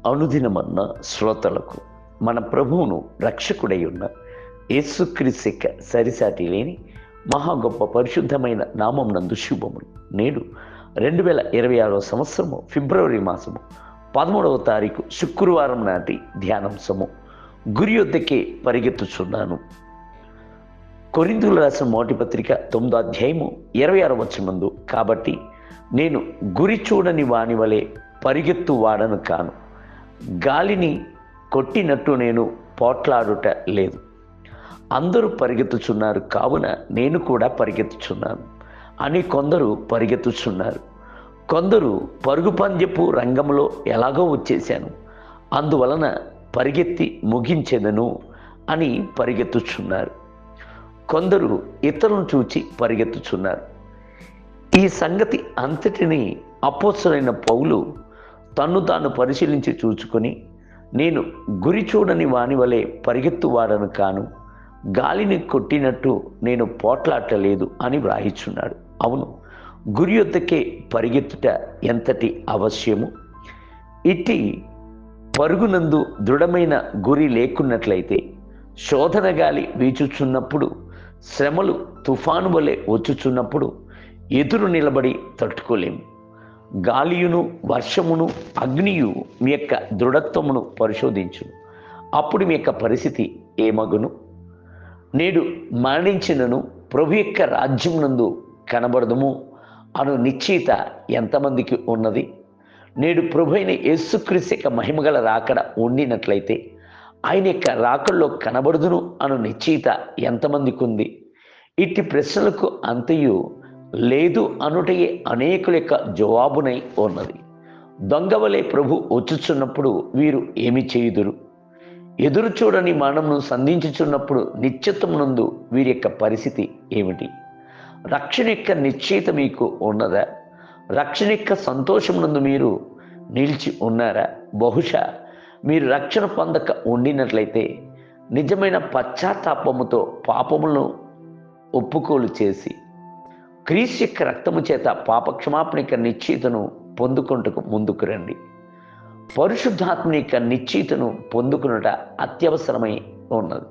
అనుదినమన్న శ్రోతలకు మన ప్రభువును రక్షకుడై ఉన్న యేసుక్రీస్తు యొక్క సరిసాటి లేని మహా గొప్ప పరిశుద్ధమైన నామం నందు శుభములు. నేడు 2026 సంవత్సరము ఫిబ్రవరి మాసము 13వ తారీఖు శుక్రవారం నాటి ధ్యానాంశము గురి యొద్దకే పరిగెత్తుచున్నాను. కొరింథీయులకు రాసిన మొదటి పత్రిక 9వ అధ్యాయము 26వ వచనమందు, కాబట్టి నేను గురి చూడని వాని వలె పరిగెత్తు వాడను కాను, గాలిని కొట్టినట్టు నేను పోట్లాడుట లేదు. అందరూ పరిగెత్తుచున్నారు కావున నేను కూడా పరిగెత్తుచున్నాను అని కొందరు పరిగెత్తుచున్నారు. కొందరు పరుగు పందెపు రంగంలో ఎలాగో వచ్చేశాను, అందువలన పరిగెత్తి ముగించెదను అని పరిగెత్తుచున్నారు. కొందరు ఇతరులను చూచి పరిగెత్తుచున్నారు. ఈ సంగతి అంతటిని అపోస్తలుడైన పౌలు తన్ను తాను పరిశీలించి చూచుకొని, నేను గురి చూడని వాని వలె పరిగెత్తువాడను కాను, గాలిని కొట్టినట్టు నేను పోట్లాడలేదు అని వ్రాయిచున్నాడు. అవును, గురి యొద్దకే పరిగెత్తుట ఎంతటి అవశ్యము. ఇట్టి పరుగునందు దృఢమైన గురి లేకున్నట్లయితే శోధన గాలి వీచుచున్నప్పుడు, శ్రమలు తుఫాను వలె వచ్చుచున్నప్పుడు ఎదురు నిలబడి తట్టుకోలేము. గాలియును వర్షమును అగ్నియు మీ యొక్క దృఢత్వమును పరిశోధించును. అప్పుడు మీ యొక్క పరిస్థితి ఏమగును? నేడు మరణించినను ప్రభు యొక్క రాజ్యమునందు కనబడదుము అను నిశ్చయిత ఎంతమందికి ఉన్నది? నేడు ప్రభు అయిన యేసుక్రీస్తు యొక్క మహిమగల రాకడ ఉండినట్లయితే ఆయన యొక్క రాకడలో కనబడుదును అను నిశ్చయిత ఎంతమందికి ఉంది? ఇట్టి ప్రశ్నలకు అంతయు లేదు అనుటయే అనేకుల యొక్క జవాబునై ఉన్నది. దొంగవలే ప్రభు వచ్చుచున్నప్పుడు వీరు ఏమి చేయుదురు? ఎదురు చూడని మరణమును సంధించుచున్నప్పుడు నిశ్చితమునందు వీరి యొక్క పరిస్థితి ఏమిటి? రక్షణ యొక్క నిశ్చయిత మీకు ఉన్నదా? రక్షణ యొక్క సంతోషమునందు మీరు నిలిచి ఉన్నారా? బహుశా మీరు రక్షణ పొందక ఉండినట్లయితే నిజమైన పశ్చాత్తాపముతో పాపములను ఒప్పుకోలు చేసి క్రీస్తు యొక్క రక్తము చేత పాపక్షమాపణ యొక్క నిశ్చయితను పొందుకొనుటకు ముందుకు రండి. పరిశుద్ధాత్మ యొక్క నిశ్చయితను పొందుకున్నట అత్యవసరమై ఉన్నది.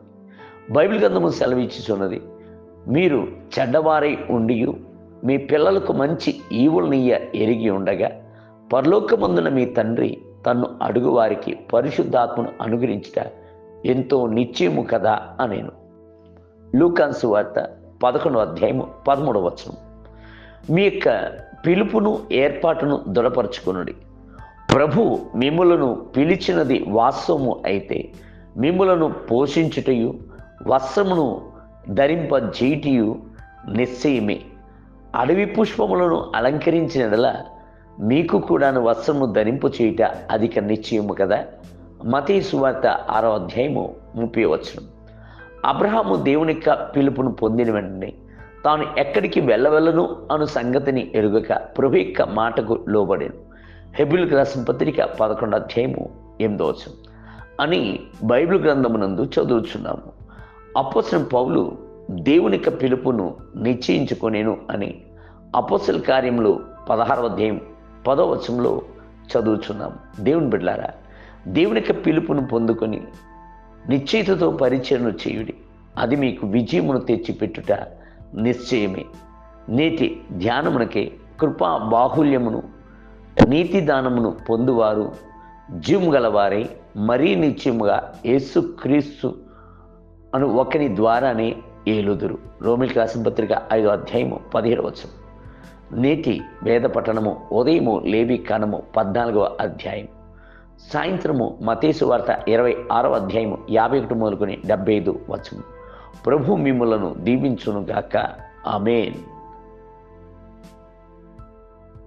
బైబిల్ గ్రంథము సెలవిచ్చుచున్నది, మీరు చెడ్డవారై ఉండియు మీ పిల్లలకు మంచి ఈవులనియ్య ఎరిగి ఉండగా పరలోకమందున మీ తండ్రి తన్ను అడుగు వారికి పరిశుద్ధాత్మను అనుగ్రహించుట ఎంతో నిశ్చయము కదా అనేను. లూకాసు సువార్త 11వ అధ్యాయము 13వ వచనం. మీ యొక్క పిలుపును ఏర్పాటును దృఢపరచుకొనుడి. ప్రభు మిమ్ములను పిలిచినది వాస్తవము అయితే మిమ్ములను పోషించుటయు వస్త్రమును ధరింపజేయుటయు నిశ్చయమే. అడవి పుష్పములను అలంకరించినలా మీకు కూడాను వస్త్రము ధరింపు చేయుట అధిక నిశ్చయము కదా. మత్తయి సువార్త 6వ అధ్యాయము 30వ వచనం. అబ్రహాము దేవుని యొక్క పిలుపును పొందిన వెంటనే తాను ఎక్కడికి వెళ్ళవలను అను సంగతిని ఎరుగక ప్రభు యొక్క మాటకు లోబడాను. హెబ్రీయులకు రాసిన పత్రిక 11వ అధ్యాయము 8వ వచనం అని బైబిల్ గ్రంథమునందు చదువుచున్నాము. అపోస్తలుడైన పౌలు దేవుని యొక్క పిలుపును నిశ్చయించుకొనేను అని అపోస్తల కార్యములు 16వ అధ్యాయం 10వ వచనంలో చదువుచున్నాము. దేవుని బిడ్డలారా, దేవుని యొక్క పిలుపును పొందుకొని నిశ్చయితతో పరిచయను చేయుడి, అది మీకు విజయమును తెచ్చిపెట్టుట నిశ్చయమే. నేటి ధ్యానమునకే కృపా బాహుల్యమును నీతి దానమును పొందువారు జీవము గలవారై మరీ నిశ్చయముగా యేసుక్రీస్తు అను ఒకని ద్వారానే ఏలుదురు. రోమీయులకు రాసిన పత్రిక 5వ అధ్యాయము 17వ వచనం. నేటి వేద పఠనము ఉదయము లేవి కాండము 14వ అధ్యాయం, సాయంత్రము మత్తయి సువార్త 26వ అధ్యాయము 51 మొదలుకొని 75 వచనం. ప్రభు మిమ్ములను దీవించునుగాక. ఆమేన్.